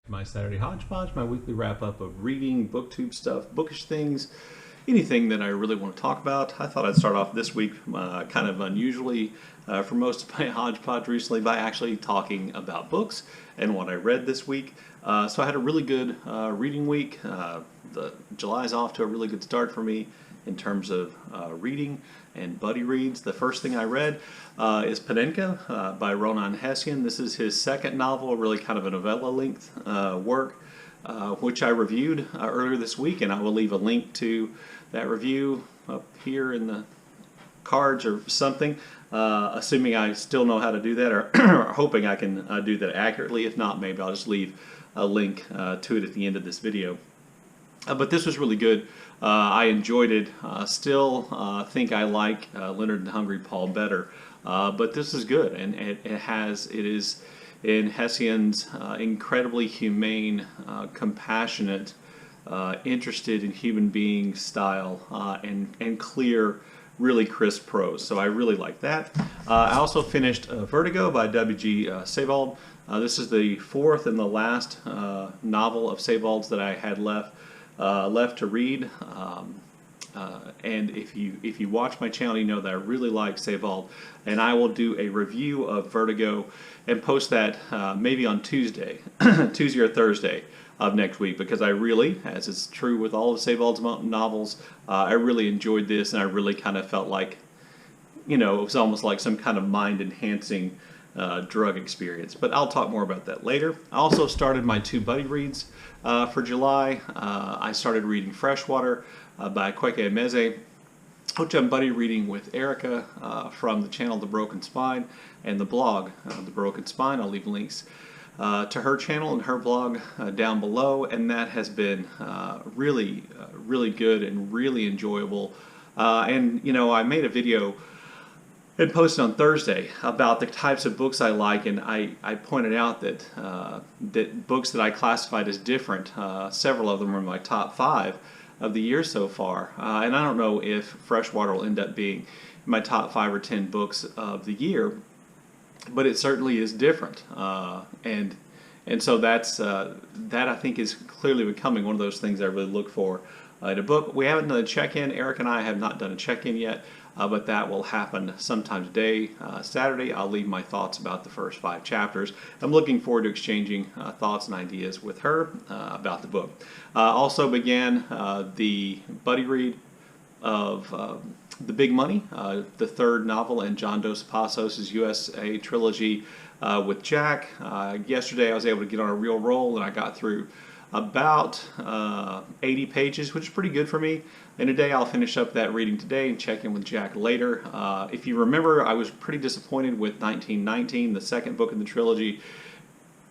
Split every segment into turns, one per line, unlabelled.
My Saturday Hodgepodge, my weekly wrap up of reading, booktube stuff, bookish things, anything that I really want to talk about. I thought I'd start off this week kind of unusually for most of my Hodgepodge recently by actually talking about books and what I read this week. So I had a really good reading week. July's off to a really good start for me in terms of reading and buddy reads. The first thing I read is Panenka by Ronan Hession. This is his second novel, really kind of a novella-length work, which I reviewed earlier this week, and I will leave a link to that review up here in the cards or something, assuming I still know how to do that, or hoping I can do that accurately. If not, maybe I'll just leave a link to it at the end of this video. But this was really good. I enjoyed it. Still think I like Leonard and Hungry Paul better. But this is good, and it is in Hession's incredibly humane, compassionate, interested in human beings style, and clear, really crisp prose. So I really like that. I also finished Vertigo by W.G. Sebald. This is the fourth and the last novel of Sebald's that I had left to read. And if you watch my channel, you know that I really like Sebald, and I will do a review of Vertigo and post that maybe on Tuesday, Tuesday or Thursday of next week, because I really, as is true with all of Sebald's novels, I really enjoyed this, and I really kind of felt like, you know, it was almost like some kind of mind-enhancing drug experience. But I'll talk more about that later. I also started my two buddy reads for July. I started reading Freshwater by Akwake and Emezi, which I'm buddy reading with Erykah from the channel The Broken Spine and the blog The Broken Spine. I'll leave links to her channel and her blog down below, and that has been really good and really enjoyable. And you know, I made a video and posted on Thursday about the types of books I like, and I pointed out that that books that I classified as different, several of them are in my top 5 of the year so far, and I don't know if Freshwater will end up being my top 5 or 10 books of the year, but it certainly is different, and so that I think is clearly becoming one of those things I really look for in a book. We haven't done a check-in. Eric and I have not done a check-in yet, but that will happen sometime today, Saturday. I'll leave my thoughts about the first 5 chapters. I'm looking forward to exchanging thoughts and ideas with her about the book. Also began the buddy read of The Big Money, the third novel in John Dos Passos' USA trilogy with Jack. Yesterday I was able to get on a real roll, and I got through about 80 pages, which is pretty good for me. And today I'll finish up that reading today and check in with Jack later. If you remember, I was pretty disappointed with 1919, the second book in the trilogy.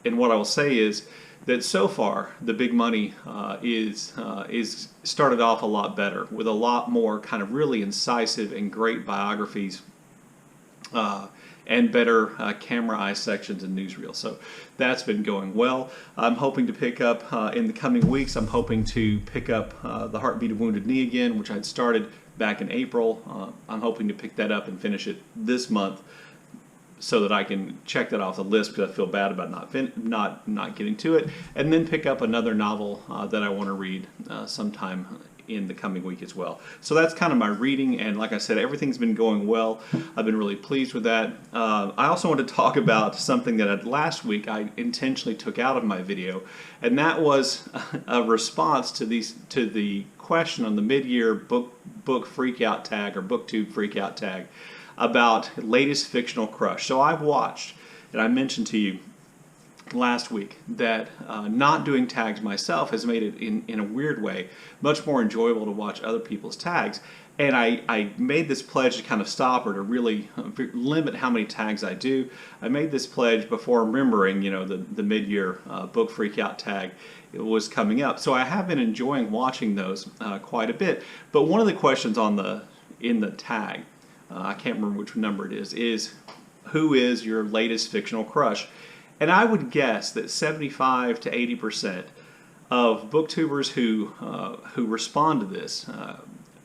And what I will say is that so far, The Big Money is started off a lot better, with a lot more kind of really incisive and great biographies and better camera eye sections and newsreels. So that's been going well. I'm hoping to pick up in the coming weeks. I'm hoping to pick up The Heartbeat of Wounded Knee again, which I'd started back in April. I'm hoping to pick that up and finish it this month, so that I can check that off the list, because I feel bad about not getting to it, and then pick up another novel that I want to read sometime in the coming week as well. So that's kind of my reading, and like I said, everything's been going well. I've been really pleased with that. I also want to talk about something that last week I intentionally took out of my video, and that was a response to the question on the mid-year book freakout tag, or booktube freakout tag, about latest fictional crush. So I've watched, and I mentioned to you last week that not doing tags myself has made it, in a weird way, much more enjoyable to watch other people's tags. And I made this pledge to kind of stop, or to really limit how many tags I do. I made this pledge before remembering, you know, the mid-year book freakout tag was coming up. So I have been enjoying watching those quite a bit. But one of the questions in the tag, I can't remember which number it is who is your latest fictional crush? And I would guess that 75 to 80% of booktubers who respond to this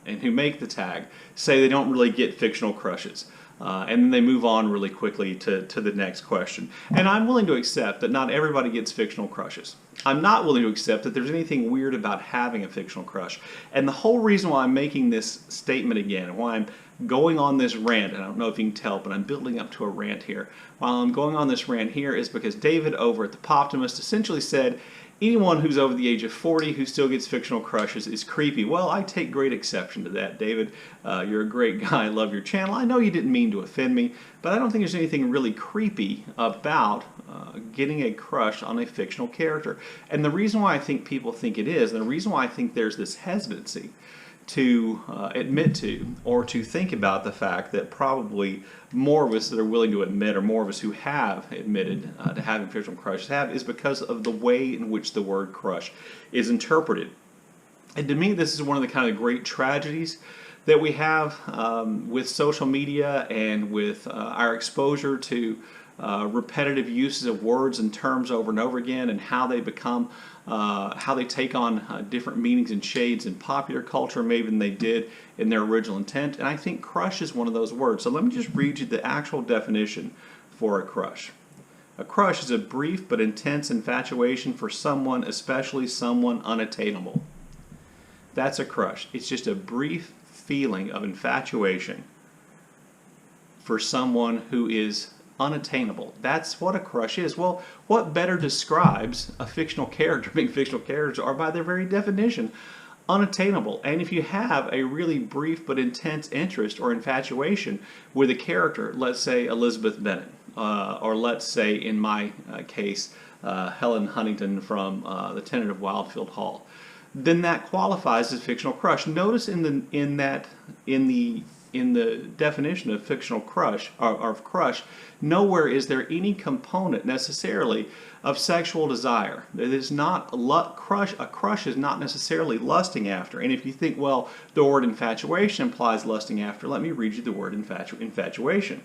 and who make the tag say they don't really get fictional crushes. And then they move on really quickly to the next question. And I'm willing to accept that not everybody gets fictional crushes. I'm not willing to accept that there's anything weird about having a fictional crush. And the whole reason why I'm making this statement again, why I'm going on this rant, and I don't know if you can tell, but I'm building up to a rant here. While I'm going on this rant here is because David over at the Poptimist essentially said, anyone who's over the age of 40 who still gets fictional crushes is creepy. Well, I take great exception to that, David. You're a great guy. I love your channel. I know you didn't mean to offend me, but I don't think there's anything really creepy about getting a crush on a fictional character. And the reason why I think people think it is, and the reason why I think there's this hesitancy to admit to or to think about the fact that probably more of us that are willing to admit, or more of us who have admitted to having fictional crushes have, is because of the way in which the word crush is interpreted. And to me, this is one of the kind of great tragedies that we have with social media and with our exposure to repetitive uses of words and terms over and over again, and how they become, how they take on different meanings and shades in popular culture maybe than they did in their original intent. And I think crush is one of those words. So let me just read you the actual definition for a crush. A crush is a brief but intense infatuation for someone, especially someone unattainable. That's a crush. It's just a brief feeling of infatuation for someone who is unattainable. That's what a crush is. Well, what better describes a fictional character? Being fictional characters are, by their very definition, unattainable. And if you have a really brief but intense interest or infatuation with a character, let's say Elizabeth Bennet, or let's say, in my case, Helen Huntington from The Tenant of Wildfield Hall, then that qualifies as fictional crush. Notice in the definition of fictional crush, or of crush, nowhere is there any component necessarily of sexual desire. It is not a crush is not necessarily lusting after. And if you think, well, the word infatuation implies lusting after, let me read you the word infatuation.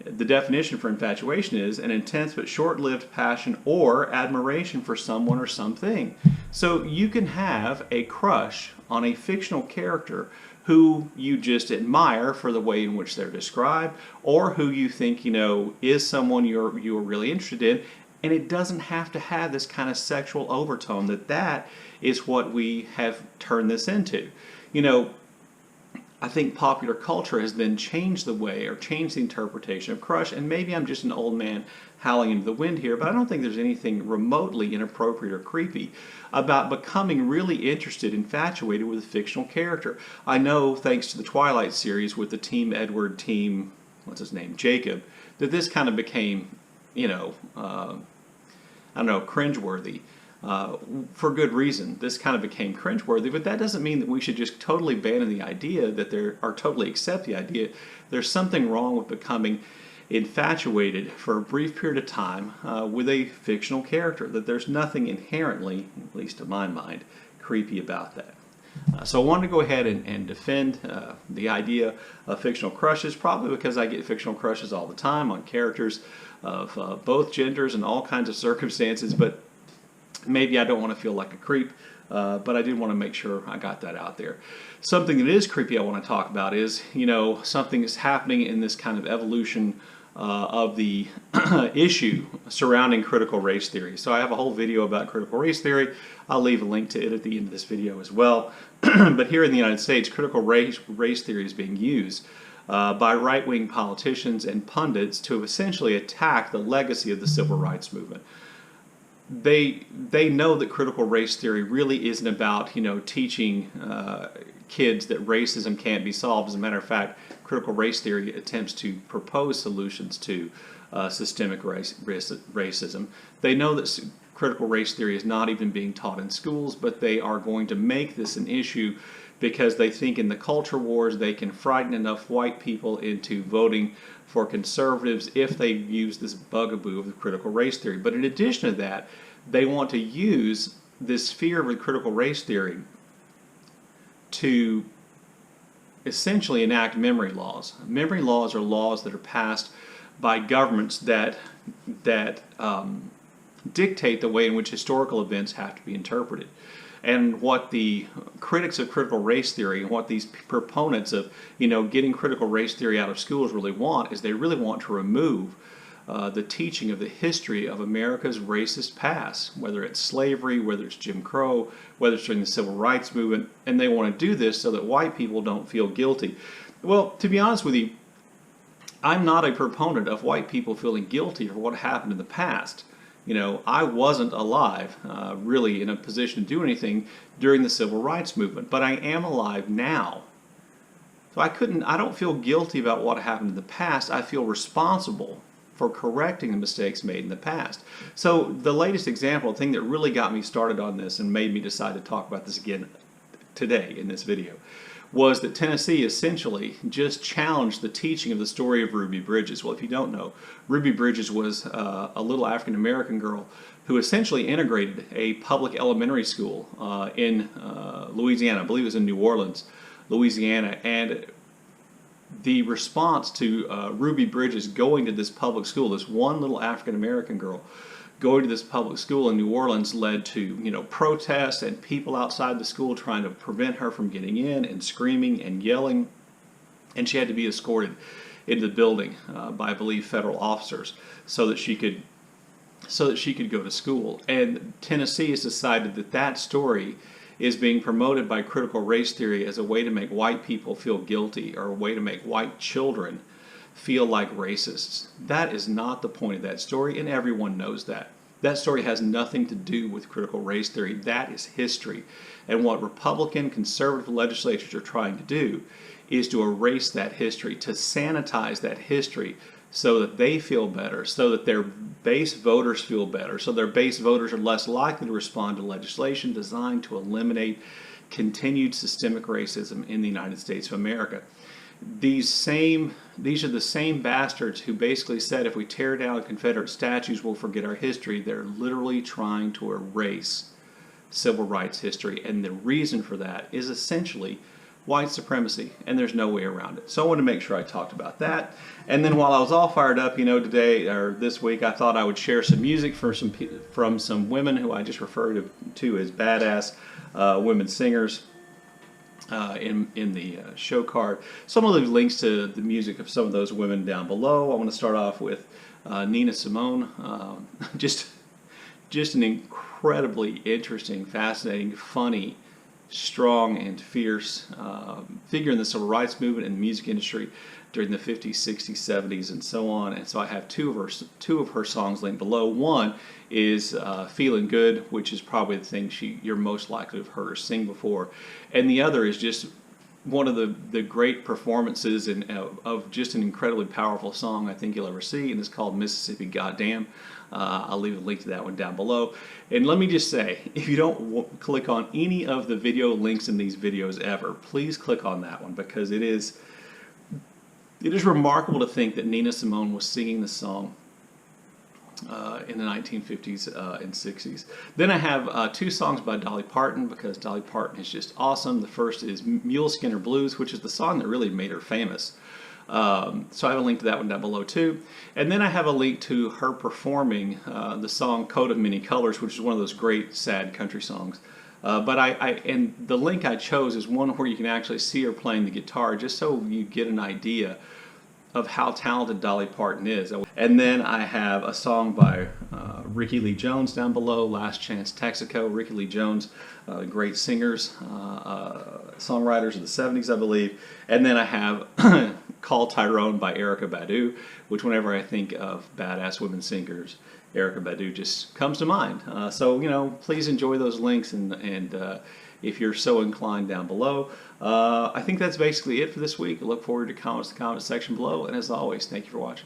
The definition for infatuation is an intense but short-lived passion or admiration for someone or something. So you can have a crush on a fictional character who you just admire for the way in which they're described, or who you think, is someone you're really interested in, and it doesn't have to have this kind of sexual overtone. That is what we have turned this into. I think popular culture has then changed the way, or changed the interpretation of crush, and maybe I'm just an old man howling into the wind here, but I don't think there's anything remotely inappropriate or creepy about becoming really interested, infatuated with a fictional character. I know, thanks to the Twilight series with the Team Edward, Team, what's his name, Jacob, that this kind of became, cringeworthy. For good reason. This kind of became cringeworthy, but that doesn't mean that we should just totally abandon the idea totally accept the idea there's something wrong with becoming infatuated for a brief period of time with a fictional character, that there's nothing inherently, at least to my mind, creepy about that. So I wanted to go ahead and defend the idea of fictional crushes, probably because I get fictional crushes all the time on characters of both genders and all kinds of circumstances, but maybe I don't want to feel like a creep, but I did want to make sure I got that out there. Something that is creepy I want to talk about is, something is happening in this kind of evolution of the issue surrounding critical race theory. So I have a whole video about critical race theory. I'll leave a link to it at the end of this video as well. But here in the United States, critical race theory is being used by right-wing politicians and pundits to essentially attack the legacy of the civil rights movement. They know that critical race theory really isn't about teaching kids that racism can't be solved. As a matter of fact, critical race theory attempts to propose solutions to systemic racism. They know that critical race theory is not even being taught in schools, but they are going to make this an issue because they think in the culture wars they can frighten enough white people into voting for conservatives if they use this bugaboo of the critical race theory. But in addition to that, they want to use this fear of the critical race theory to essentially enact memory laws. Memory laws are laws that are passed by governments that dictate the way in which historical events have to be interpreted. And what the critics of critical race theory and what these proponents of, getting critical race theory out of schools really want is they really want to remove the teaching of the history of America's racist past, whether it's slavery, whether it's Jim Crow, whether it's during the Civil Rights Movement, and they want to do this so that white people don't feel guilty. Well, to be honest with you, I'm not a proponent of white people feeling guilty for what happened in the past. I wasn't alive, really in a position to do anything during the Civil Rights Movement, but I am alive now. So I don't feel guilty about what happened in the past. I feel responsible for correcting the mistakes made in the past. So the latest example, the thing that really got me started on this and made me decide to talk about this again today in this video, was that Tennessee essentially just challenged the teaching of the story of Ruby Bridges. Well, if you don't know, Ruby Bridges was a little African-American girl who essentially integrated a public elementary school in Louisiana. I believe it was in New Orleans, Louisiana, and the response to Ruby Bridges going to this public school, this one little African-American girl going to this public school in New Orleans, led to protests and people outside the school trying to prevent her from getting in and screaming and yelling, and she had to be escorted into the building by, I believe, federal officers so that she could go to school. And Tennessee has decided that that story is being promoted by critical race theory as a way to make white people feel guilty or a way to make white children feel like racists. That is not the point of that story, and everyone knows that. That story has nothing to do with critical race theory. That is history. And what Republican conservative legislatures are trying to do is to erase that history, to sanitize that history so that they feel better, so that their base voters feel better, so their base voters are less likely to respond to legislation designed to eliminate continued systemic racism in the United States of America. These are the same bastards who basically said if we tear down Confederate statues, we'll forget our history. They're literally trying to erase civil rights history, and the reason for that is essentially white supremacy, and there's no way around it. So I wanted to make sure I talked about that. And then while I was all fired up, today or this week, I thought I would share some music from some women who I just refer to as badass women singers in the show card. Some of the links to the music of some of those women down below. I want to start off with Nina Simone. Just an incredibly interesting, fascinating, funny, strong and fierce figure in the civil rights movement and the music industry during the 50s, 60s, 70s, and so on. And so I have two of her songs linked below. One is Feelin Good, which is probably the thing you're most likely to have heard her sing before. And the other is just one of the great performances of just an incredibly powerful song I think you'll ever see, and it's called Mississippi Goddamn. I'll leave a link to that one down below. And let me just say, if you don't click on any of the video links in these videos ever, please click on that one, because it is remarkable to think that Nina Simone was singing this song in the 1950s and 60s. Then I have two songs by Dolly Parton, because Dolly Parton is just awesome. The first is Mule Blues, which is the song that really made her famous. So I have a link to that one down below too. And then I have a link to her performing the song Coat of Many Colors, which is one of those great sad country songs. And the link I chose is one where you can actually see her playing the guitar, just so you get an idea of how talented Dolly Parton is. And then I have a song by Rickie Lee Jones down below, Last Chance Texaco. Rickie Lee Jones, great singers, songwriters of the 70s, I believe. And then I have Call Tyrone by Erykah Badu, which whenever I think of badass women singers, Erykah Badu just comes to mind. So, please enjoy those links, and if you're so inclined, down below. I think that's basically it for this week. I look forward to comments in the comment section below, and as always, thank you for watching.